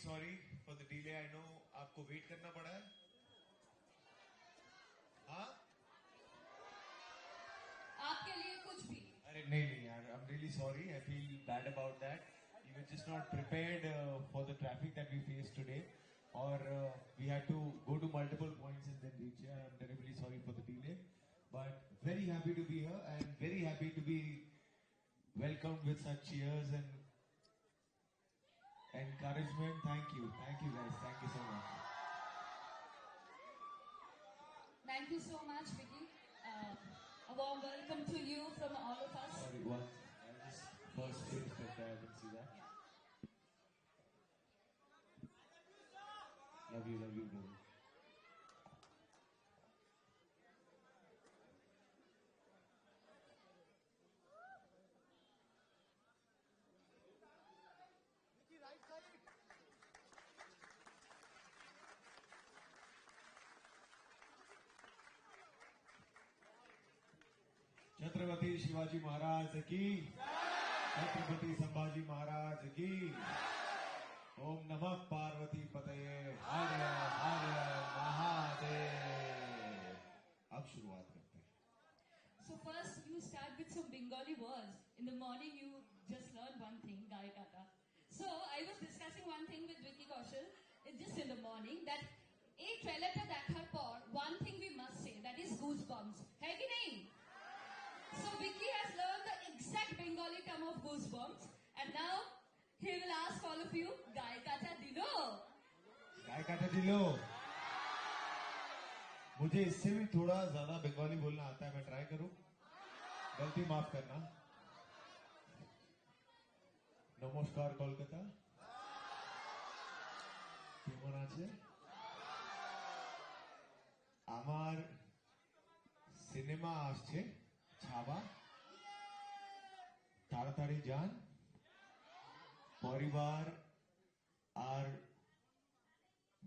sorry for the delay. I know आपको wait करना पड़ा है. हाँ? आपके लिए कुछ भी. अरे नहीं यार, I'm really sorry. I feel bad about that. We were just not prepared for the traffic that we faced today, or we had to go to multiple points and then reach here. I'm terribly sorry for the delay, but very happy to be here and very happy to be welcomed with such cheers and encouragement. Thank you guys. Thank you so much. Thank you so much, Vicky. A warm welcome to you from all of us. Sorry, what? I just first finished it. I didn't see that. Love you, bro. Chhatrapati Shivaji महाराज की, छत्रपति संभाजी महाराज की, ओम नमः पार्वती पतये, हर हर महादेव. अब शुरुआत करते हैं. So first you start with some Bengali words. In the morning you just learned one thing, Gai Kata. So I was discussing one thing with Vicky Kaushal just in the morning that a trailer ta dekhar por one thing we must say, that is goosebumps. Hai ki nahi? So Vicky has learned the exact Bengali term of goosebumps, and now he will ask all of you, Gai Kata Dilo. गाय काटा दिलो. मुझे इससे भी थोड़ा ज्यादा बंगाली बोलना आता है. मैं ट्राई करूं. गलती माफ करना. नमस्कार कोलकाता. কেমন আছে? আমার সিনেমা আসছে ছাবা. তাড়াতাড়ি যান. পরিবার আর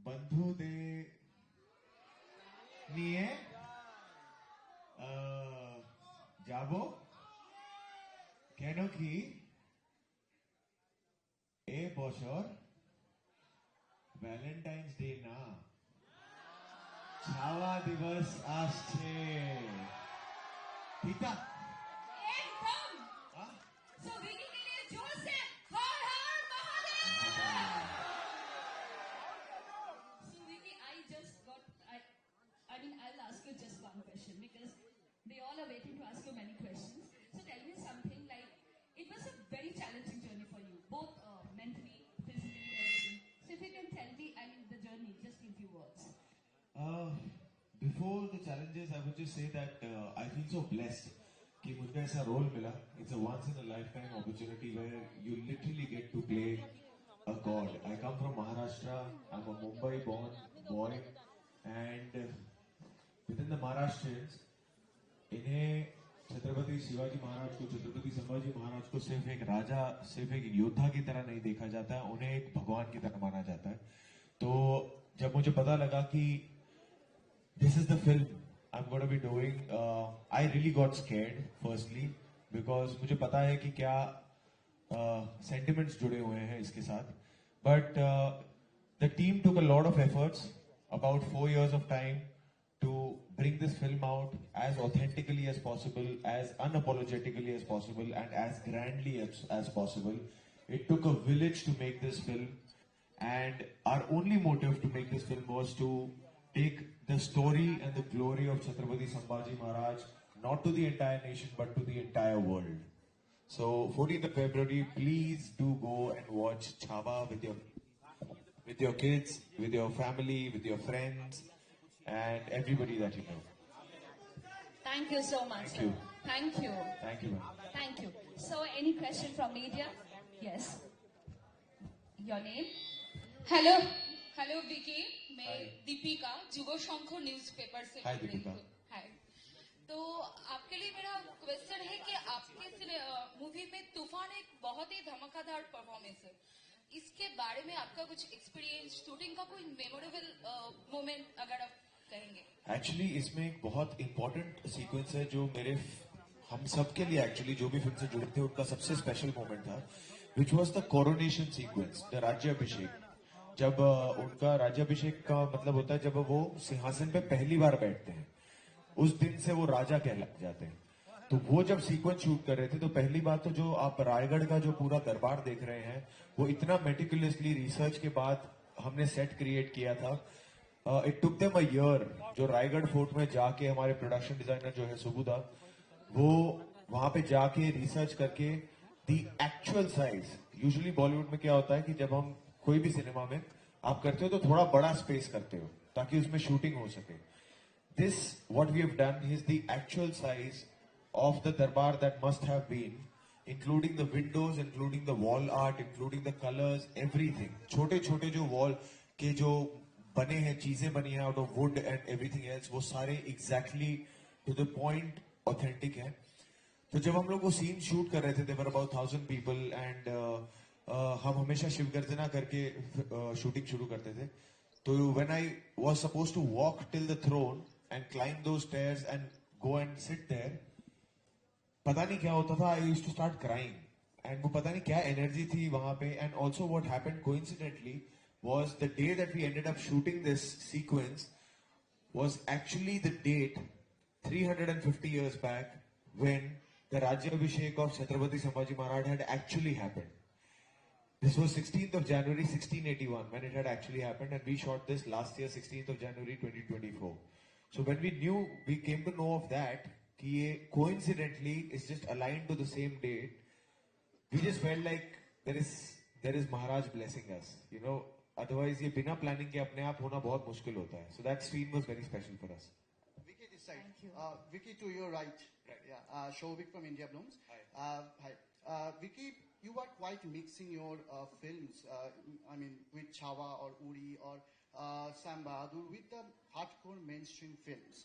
বন্ধুদের নিয়ে যাব. কেন কি এ বছর ভ্যালেন্টাইন্স ডে না, ছাওয়া দিবস আসছে. ठीक है? एकदम. So Vicky के लिए जोर से हर हर Mahadev. So Vicky, I'll ask you just one question because they all are waiting to ask you many questions. So tell me something like, it was a very challenging journey for you, both mentally, physically, everything. So if you can tell me, the journey just in few words. Before the challenges, I would just say that I feel so blessed कि मुझे ऐसा role मिला. It's a once in a lifetime opportunity where you literally get to play a god. I come from Maharashtra. I'm a Mumbai born boy, and within the Maharashtrians, इन्हें छत्रपति शिवाजी महाराज को, छत्रपति संभाजी महाराज को सिर्फ एक राजा, सिर्फ एक योद्धा की तरह नहीं देखा जाता है. उन्हें एक भगवान की तरह माना जाता है. तो जब मुझे पता लगा कि this is the film I'm going to be doing, I really got scared firstly because मुझे पता है कि क्या sentiments जुड़े हुए हैं इसके साथ. But the team took a lot of efforts, about 4 years of time, to bring this film out as authentically as possible, as unapologetically as possible, and as grandly as possible. It took a village to make this film, and our only motive to make this film was to take the story and the glory of Chhatrapati Sambhaji Maharaj not to the entire nation but to the entire world. So 14th of February, please do go and watch Chhava with your kids, with your family, with your friends, and everybody that you know. Thank you so much. Thank you. Thank you. Thank you, ma'am. Thank you. So any question from media? Yes. Your name? Hello Vicky. मैं Hi. Deepika, जुगो शंख newspaper से Hi, बोल रही दीपिका. हूँ. हाय. तो आपके लिए मेरा क्वेश्चन है कि आपके मूवी में तूफान एक बहुत ही धमाकेदार परफॉर्मेंस है. इसके बारे में आपका कुछ एक्सपीरियंस, शूटिंग का कोई मेमोरेबल मोमेंट अगर आप कहेंगे? एक्चुअली इसमें एक बहुत इंपॉर्टेंट सीक्वेंस है जो हम सब के लिए एक्चुअली जो भी फिल्म से जुड़े थे उनका सबसे स्पेशल मोमेंट था, which was the coronation sequence, the राज्याभिषेक. जब उनका राज्याभिषेक का मतलब होता है जब वो सिंहासन पे पहली बार बैठते हैं, उस दिन से वो राजा कहला जाते हैं। तो वो जब सीक्वेंस शूट कर रहे थे तो पहली बात तो जो आप रायगढ़ का जो पूरा दरबार देख रहे हैं वो इतना मेटिकुलसली रिसर्च के बाद हमने सेट क्रिएट किया था। It took them a year. जो रायगढ़ फोर्ट में जाके हमारे प्रोडक्शन डिजाइनर जो है सुबुदा, वो वहां पे जाके रिसर्च करके the actual size. Usually Bollywood में क्या होता है कि जब हम कोई भी सिनेमा में आप करते हो तो थोड़ा बड़ा स्पेस करते हो ताकि उसमें शूटिंग हो सके। This, what we have done, is the actual size of the darbar that must have been, including the windows, including the wall art, including the colors, everything. छोटे छोटे जो wall के जो बने हैं, चीजें बनी हैं out of wood and everything else, वो सारे exactly to the point authentic हैं। तो जब हम लोग वो सीन शूट कर रहे थे, there were about 1,000 people and हम हमेशा शिव गर्जना करके शूटिंग शुरू करते थे। तो when I was supposed to walk till the throne and climb those stairs and go and sit there, पता नहीं क्या होता था, I used to start crying and वो पता नहीं क्या एनर्जी थी वहां पे। and also what happened coincidentally was the day that we ended up shooting this sequence was actually the date 350 years back when the Rajyabhishek of Chhatrapati Sambhaji Maharaj had actually happened. This was 16th of January 1681 when it had actually happened, and we shot this last year 16th of January 2024. So when we knew, we came to know of that, कि ये coincidentally is just aligned to the same date. We just felt like there is Maharaj blessing us, you know. Otherwise ये बिना planning के अपने आप होना बहुत मुश्किल होता है. So that scene was very special for us. Vicky this side. Thank you. Vicky to your right. Yeah. Shovik from India Blooms. Hi. Hi. Vicky, you are quite mixing your films. I mean, with Chhawa or Uri or Sam Bahadur with the hardcore mainstream films.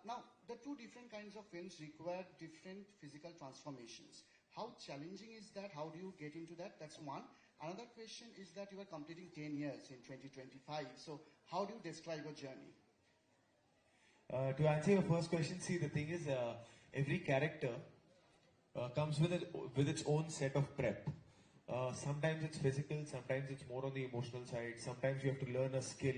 Now, the two different kinds of films require different physical transformations. How challenging is that? How do you get into that? That's one. Another question is that you are completing 10 years in 2025. So, how do you describe your journey? To answer your first question, see, the thing is, every character comes with its own set of prep. Sometimes it's physical, sometimes it's more on the emotional side, sometimes you have to learn a skill,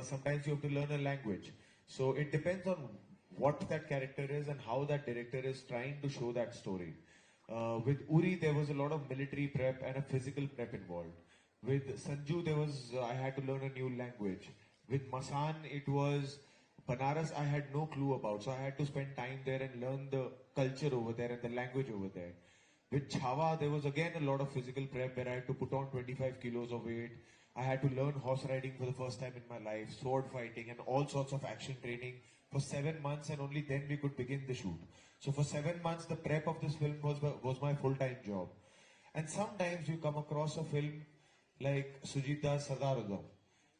sometimes you have to learn a language. So it depends on what that character is and how that director is trying to show that story. With Uri, there was a lot of military prep and a physical prep involved. With Sanju, I had to learn a new language. With Masan, it was Banaras I had no clue about, so I had to spend time there and learn the culture over there and the language over there. With Chhawa, there was again a lot of physical prep where I had to put on 25 kilos of weight. I had to learn horse riding for the first time in my life, sword fighting and all sorts of action training for 7 months, and only then we could begin the shoot. So for 7 months, the prep of this film was my full-time job. And sometimes you come across a film like Sujit Das Sardar Udham,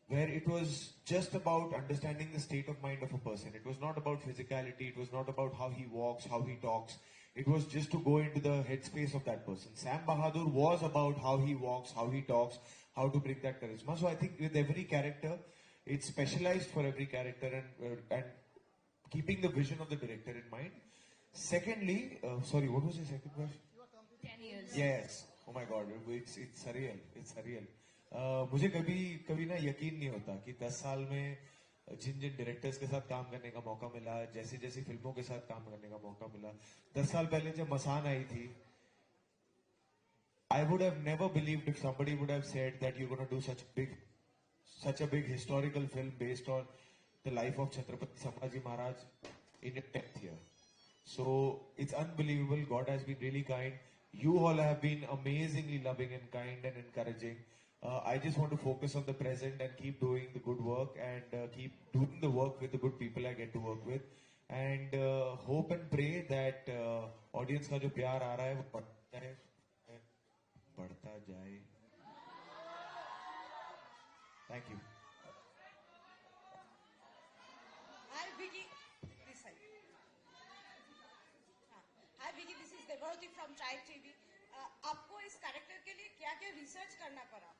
where it was just about understanding the state of mind of a person. It was not about physicality, it was not about how he walks, how he talks. It was just to go into the headspace of that person. Sam Bahadur was about how he walks, how he talks, how to bring that charisma. So I think with every character, it's specialized for every character and keeping the vision of the director in mind. Secondly, sorry, what was your second question? 10 years. Yes. Oh my God, it's surreal. It's surreal. मुझे कभी ना यकीन नहीं होता कि 10 साल में जिन directors के साथ काम करने का मौका मिला, जैसी फिल्मों के साथ काम करने का मौका मिला। 10 साल पहले जब मसान आई थी, I would have never believed if somebody would have said that you're going to do such a big historical film based on the life of Chhatrapati Sambhaji Maharaj in your 10th year. So it's unbelievable. God has been really kind. You all have been amazingly loving and kind and encouraging. I just want to focus on the present and keep doing the good work and keep doing the work with the good people I get to work with. And hope and pray that audience का जो प्यार आ रहा है वो बढ़ता जाए. Thank you. Hi Vicky, this side. Hi Vicky, this is Devarati from Tribe TV. आपको इस कैरेक्टर के लिए क्या क्या रिसर्च करना पड़ा,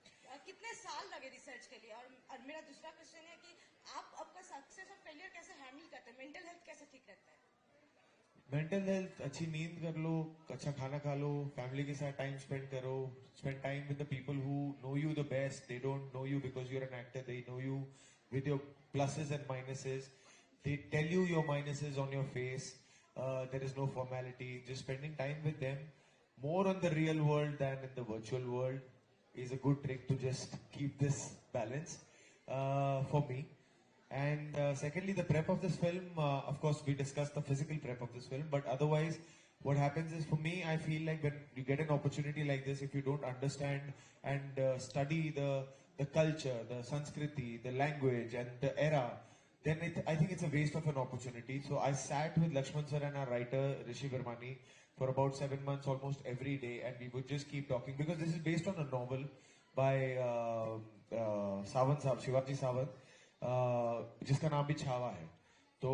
कितने साल लगे रिसर्च के लिए, और मेरा दूसरा क्वेश्चन है कि आप आपका सक्सेस और फेलियर कैसे हैंडल करते हैं, मेंटल हेल्थ कैसे ठीक रहता है? मेंटल हेल्थ, अच्छी नींद कर लो, अच्छा खाना खा लो, फैमिली के साथ टाइम स्पेंड करो, spend time with the people who know you the best. They don't know you because you are an actor, they know you with your pluses and minuses. They tell you your minuses on your face. There is no formality. Just spending time with them, more on the real world than in the virtual world, is a good trick to just keep this balance for me. And secondly, the prep of this film, of course, we discussed the physical prep of this film, but otherwise, what happens is for me, I feel like when you get an opportunity like this, if you don't understand and study the culture, the Sanskriti, the language, and the era, then I think it's a waste of an opportunity. So I sat with Lakshman sir and our writer Rishi Vermani for about 7 months, almost every day, and we would just keep talking because this is based on a novel by Sawant Sahab, Shivaji Sawant, जिसका नाम भी छावा है. तो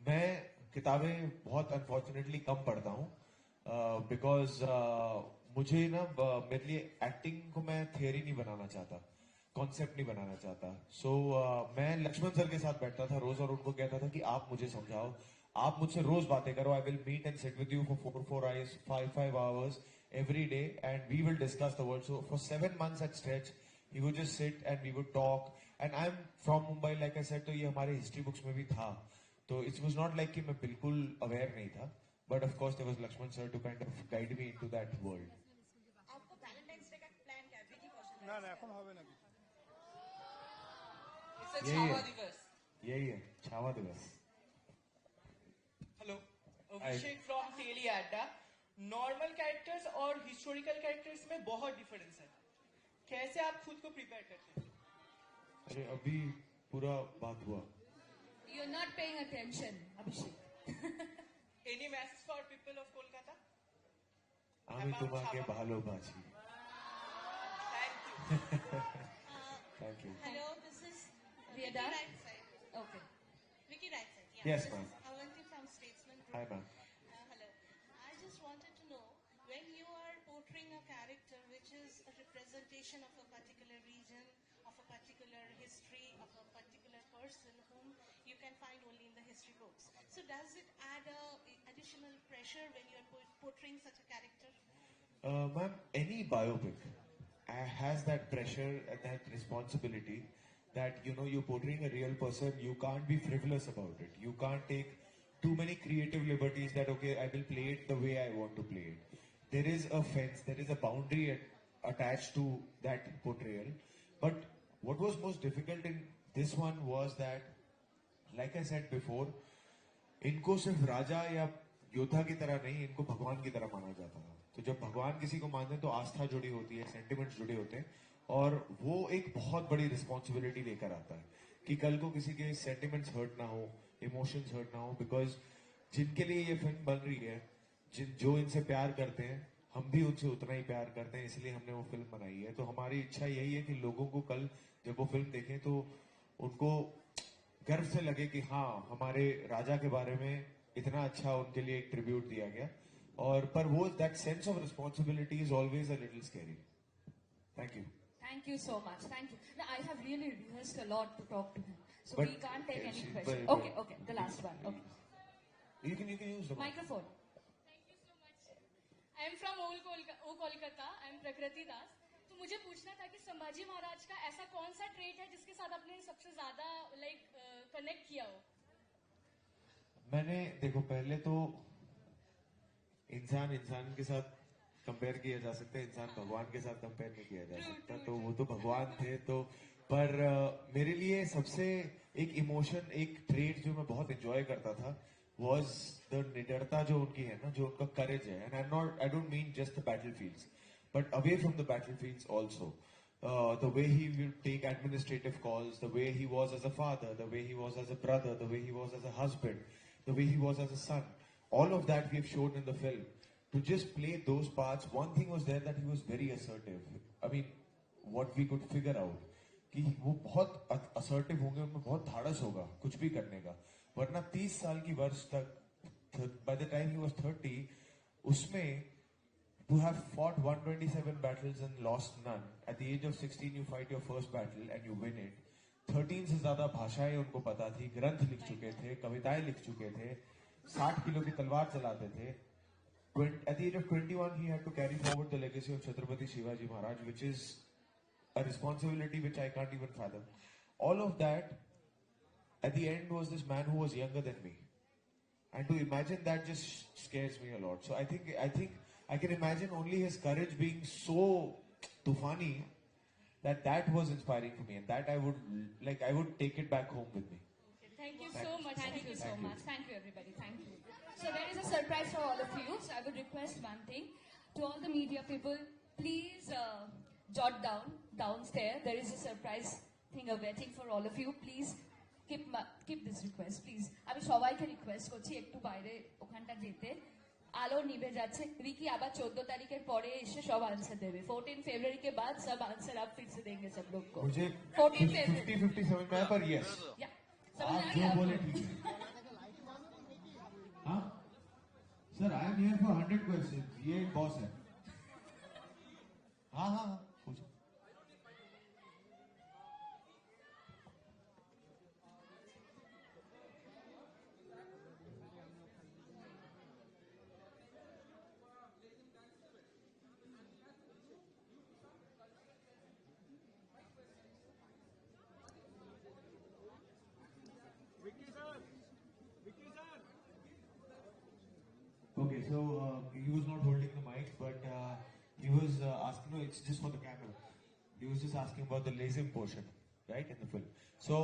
मैं किताबें बहुत unfortunately कम पढ़ता हूँ बिकॉज मुझे ना मेरे लिए एक्टिंग को मैं थियरी नहीं बनाना चाहता, कॉन्सेप्ट नहीं बनाना चाहता. सो मैं लक्ष्मण सर के साथ बैठता था रोज और उनको कहता था कि आप मुझे समझाओ, आप मुझसे रोज बातें करो. I will meet and sit with you for 4 hours every day and we will discuss the world. So for 7 months at stretch he would just sit and we would talk. And I'm from Mumbai, like I said, तो ये हमारे history books में भी था. तो it was not like कि मैं बिल्कुल अवेयर नहीं था, but of course there was Lakshman sir to kind of guide me into that world. आपको वैलेंटाइंस डे का प्लान क्या है विकी कौशल? না না এখন হবে না It's a Yeah, Chhawa yeah. Divas. यही है छावा दिवस. Hello, Abhishek from Teli Adda. Normal characters और हिस्टोरिकल कैरेक्टर्स में बहुत डिफरेंस है. कैसे आप खुद को प्रिपेयर करते हैं? अरे अभी पूरा बात हुआ. You're not paying attention, Abhishek. Any message for people of Kolkata? আমি তোমাকে ভালোবাসি. Thank you. Thank you. Hello, this is We are Vicky done? right side. Okay. Vicky right side. Yeah. Yes, This ma'am. is Avanti from Statesman Group. Hi, ma'am. Hello. I just wanted to know when you are portraying a character which is a representation of a particular region, of a particular history, of a particular person whom you can find only in the history books. So does it add additional pressure when you are portraying such a character? Ma'am, any biopic has that pressure and that responsibility that, you know, you're portraying a real person. You can't be frivolous about it. You can't take too many creative liberties that, okay, I will play it the way I want to play it. There is a fence, there is a boundary attached to that portrayal. But what was most difficult in this one was that, like I said before, इनको सिर्फ राजा या योद्धा की तरह नहीं, इनको भगवान की तरह माना जाता था. तो जब भगवान किसी को मानते हैं तो आस्था जुड़ी होती है, सेंटिमेंट्स जुड़े होते हैं, और वो एक बहुत बड़ी रिस्पॉन्सिबिलिटी लेकर आता है कि कल को किसी के सेंटिमेंट्स हर्ट ना हो, इमोशंस हर्ट ना हो. बिकॉज जिनके लिए ये फिल्म बन रही है, जो इनसे प्यार करते हैं, हम भी उनसे उतना ही प्यार करते हैं, इसलिए हमने वो फिल्म बनाई है. तो हमारी इच्छा यही है कि लोगों को कल जब वो फिल्म देखें तो उनको गर्व से लगे कि हाँ, हमारे राजा के बारे में इतना अच्छा उनके लिए एक ट्रिब्यूट दिया गया. और पर वो that sense of responsibility is always a little scary. Thank you. Thank you so much. Thank you. Now, I have really rehearsed a lot to talk to him. So But- we can't take any but- question. but- Okay, okay. The last one. Okay. You can use the mic. Microphone. Thank you so much. I am from oh Kolkata. I am Prakriti Das. तो मुझे पूछना था कि संभाजी महाराज का ऐसा कौन सा trait है जिसके साथ आपने सबसे ज्यादा कनेक्ट किया हो? मैंने देखो, पहले तो इंसान के साथ कंपेयर किया जा सकता है, इंसान भगवान के साथ कंपेयर नहीं किया जा सकता. तो वो तो भगवान थे. तो पर मेरे लिए सबसे एक इमोशन, एक ट्रेट जो मैं बहुत एंजॉय करता था was the निडरता जो उनकी है ना, जो उनका करेज है. And I don't mean just the battlefields, but away from the battlefields also. The way he will take administrative calls, the way he was as a father, the way he was as a brother, the way he was as a husband, the way he was as a son. All of that we have shown in the film. To just play those parts, one thing was there that he was very assertive. I mean, what we could figure out, कि वो बहुत assertive होंगे, उनमें बहुत धाड़स होगा कुछ भी करने का. वरना 30 साल की वर्ष तक, by the time he was 30, उसमें to have fought 127 battles and lost none. At the age of 16, you fight your first battle and you win it. 13 से ज्यादा भाषाएं उनको पता थी, ग्रंथ लिख चुके थे, कविताएं लिख चुके थे. 60 किलो की तलवार चलाते थे. At the age of 21, he had to carry forward the legacy of Chhatrapati Shivaji Maharaj, which is a responsibility which I can't even fathom. All of that, at the end, was this man who was younger than me. And to imagine that just scares me a lot. So I think I can imagine only his courage being so tufani that was inspiring for me, and that I would take it back home with me. Thank you so much. Thank you so much. Thank you, everybody. Thank you. So there is a surprise for all of you. So I would request one thing to all the media people. Please jot down downstairs. There is a surprise thing awaiting for all of you. Please keep this request, please. আমি সবাইকে request করছি একটু বাইরে ওখানটা যেতে. আলো নিভে যাচ্ছে. রিকি আবার 14 तारीखेर পরে এসে সব आंसर देवे. 14 फरवरी के बाद सब आंसर आप फिर से देंगे सब लोग को. मुझे 14 फरवरी 50-57 में है, पर यस या समझ आप आ जो गया बोले ठीक है. हाँ sir, I am here for 100 questions. ये बॉस है. हाँ हाँ हाँ पूछो. Okay, so he was not holding the mic, but he was asking. No, it's just for the camera. He was just asking about the lazim portion, right, in the film. So,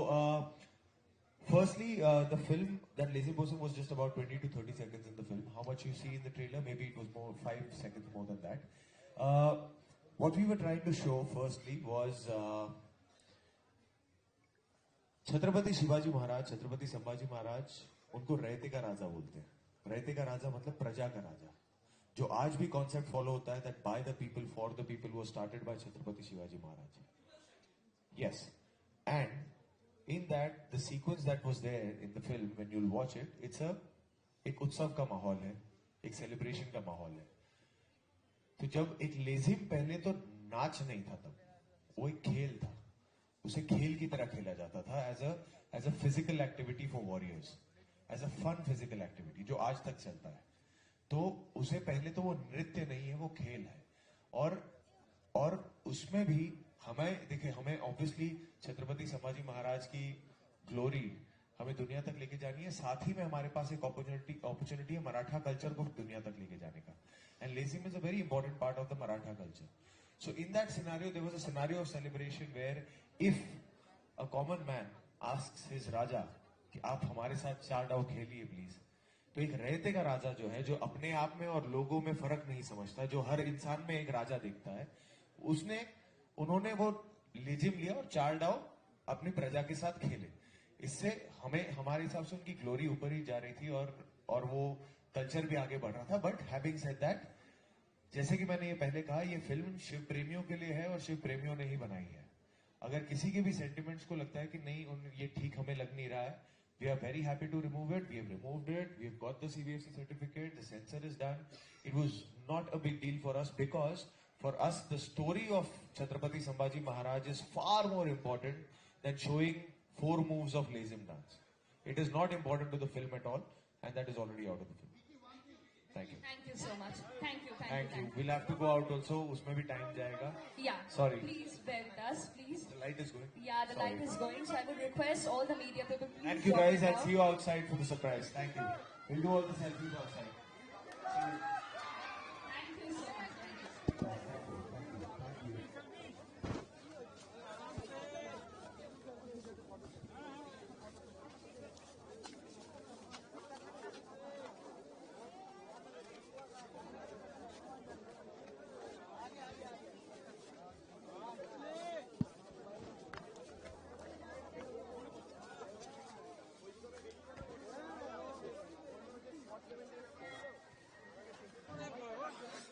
firstly, the film, that lazim portion was just about 20 to 30 seconds in the film. How much you see in the trailer? Maybe it was more 5 seconds more than that. What we were trying to show, firstly, was Chhatrapati Shivaji Maharaj, Chhatrapati Sambhaji Maharaj, उनको रहते का राजा बोलते हैं. रहते का राजा मतलब प्रजा का राजा, जो आज भी कॉन्सेप्ट फॉलो होता है, that by the people for the people, was started by Chhatrapati Shivaji Maharaj. Yes, and in that the sequence that was there in the film, when you will watch it, it's एक उत्सव का माहौल है, एक सेलिब्रेशन का माहौल है. तो जब एक लेजिम, पहले तो नाच नहीं था, तब वो एक खेल था. उसे खेल की तरह खेला जाता था, as a physical activity for warriors, as a fun physical activity, जो आज तक चलता है. तो उसे पहले तो वो नृत्य नहीं है, वो खेल है. और उसमें भी हमें ऑब्वियसली छत्रपति संभाजी महाराज की ग्लोरी हमें दुनिया तक लेके जानी है. साथ ही में हमारे पास एक अपॉर्चुनिटी है मराठा कल्चर को दुनिया तक लेके जाने का. And lezim is a very important part of the Maratha culture. So in that scenario there was a scenario of celebration where if a common man asks his raja कि आप हमारे साथ 4 डाव खेलिए प्लीज, तो एक रहते का राजा जो है, जो अपने आप में और लोगों में फर्क नहीं समझता, जो हर इंसान में एक राजा देखता है, उन्होंने वो लेजिम लिया और 4 डाव अपनी प्रजा के साथ खेले. इससे हमारे हिसाब से उनकी ग्लोरी ऊपर ही जा रही थी, और वो कल्चर भी आगे बढ़ रहा था. बट हैविंग सेड दैट, जैसे कि मैंने ये पहले कहा, ये फिल्म शिव प्रेमियों के लिए है और शिव प्रेमियों ने ही बनाई है. अगर किसी के भी सेंटिमेंट्स को लगता है कि नहीं, ये ठीक हमें लग नहीं रहा है, we are very happy to remove it. We have removed it. We have got the CBFC certificate. The censor is done. It was not a big deal for us, because for us the story of Chhatrapati Sambhaji Maharaj is far more important than showing 4 moves of lazim dance. It is not important to the film at all, and that is already out of the film. Thank you. Thank you so much. Thank you. Thank you. We'll have to go out also. उसमें भी time जाएगा. Yeah. Sorry. Please bear with us, please. The light is going. Yeah, the Sorry. light is going. So I would request all the media people, please. Thank you drop guys. it I'll down. see you outside for the surprise. Thank you. We'll do all the selfies outside. See you. Thank you so much.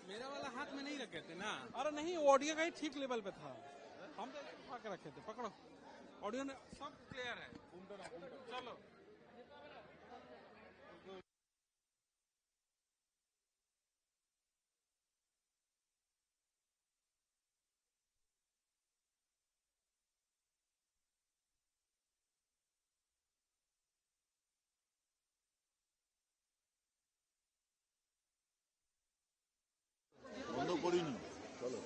मेरा वाला हाथ में नहीं रखे थे ना. अरे नहीं, ऑडियो का ही ठीक लेवल पे था. हम तो उठा के रखे थे. पकड़ो, ऑडियो ने सब क्लियर है. चलो. করিনি চলো